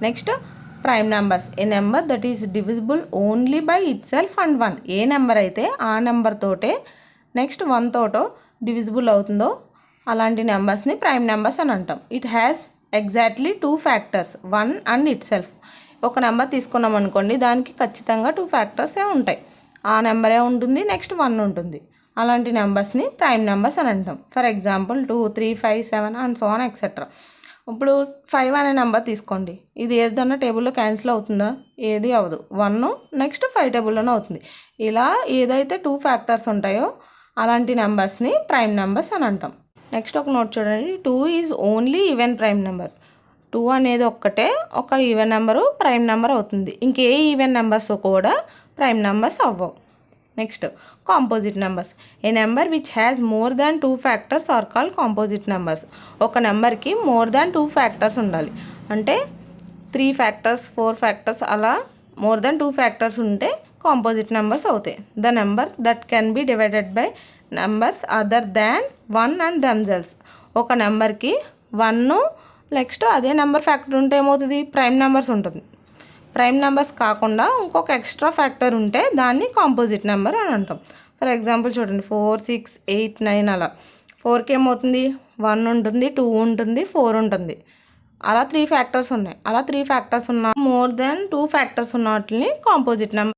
Next prime numbers, a number that is divisible only by it self and 1. A number అయితే ఆ number తోటే next 1 తోటో divisible అవుతుందో అలాంటి నెంబర్స్ని prime numbers అని అంటాం. It has exactly 2 factors, 1 and it self. ఒక number తీసుకున్నాం అనుకోండి, దానికి ఖచ్చితంగా 2 ఫ్యాక్టర్సే ఉంటాయి. ఆ నెంబరే ఉంటుంది, నెక్స్ట్ 1 ఉంటుంది. అలాంటి నెంబర్స్ని ప్రైమ్ నెంబర్స్ అని అంటాం. For example 2, 3, 5, 7 and so on etcetera. ఇప్పుడు 5 అనే నెంబర్ తీసుకోండి, ఇది ఏదన్నా టేబుల్లో క్యాన్సిల్ అవుతుందా? ఏది అవ్వదు. 1 నెక్స్ట్ 5 టేబుల్లోనే అవుతుంది. ఇలా ఏదైతే 2 ఫ్యాక్టర్స్ ఉంటాయో అలాంటి నెంబర్స్ని ప్రైమ్ నెంబర్స్ అని అంటాం. నెక్స్ట్ ఒక నోట్ చూడండి, 2 is only even prime number. 2 అనేది ఒక్కటే ఒక ఈవెన్ నెంబరు ప్రైమ్ నెంబర్ అవుతుంది. ఇంకే ఈవెన్ నెంబర్స్ కూడా ప్రైమ్ నెంబర్స్ అవ్వవు. Next composite numbers, a number which has more than 2 factors are called composite numbers. ఒక నెంబర్కి మోర్ దాన్ 2 ఫ్యాక్టర్స్ ఉండాలి, అంటే 3 ఫ్యాక్టర్స్ 4 ఫ్యాక్టర్స్ అలా మోర్ దాన్ 2 ఫ్యాక్టర్స్ ఉంటే కాంపోజిట్ నెంబర్స్ అవుతాయి. The number that can be divided by numbers other than 1 and themselves. ఒక నెంబర్కి 1 next అదే నెంబర్ ఫ్యాక్టర్ ఉంటే ఏమవుతుంది? ప్రైమ్ నెంబర్స్ ఉంటుంది. ప్రైమ్ నెంబర్స్ కాకుండా ఇంకొక ఎక్స్ట్రా ఫ్యాక్టర్ ఉంటే దాన్ని కాంపోజిట్ నెంబర్ అని అంటాం. ఫర్ ఎగ్జాంపుల్ చూడండి, 4, 6, 8, 9 అలా. 4కి ఏమవుతుంది? 1 ఉంటుంది, 2 ఉంటుంది, 4 ఉంటుంది. అలా 3 ఫ్యాక్టర్స్ ఉన్నాయి. అలా 3 ఫ్యాక్టర్స్ ఉన్న మోర్ దెన్ 2 ఫ్యాక్టర్స్ ఉన్న వాటిని కాంపోజిట్ నెంబర్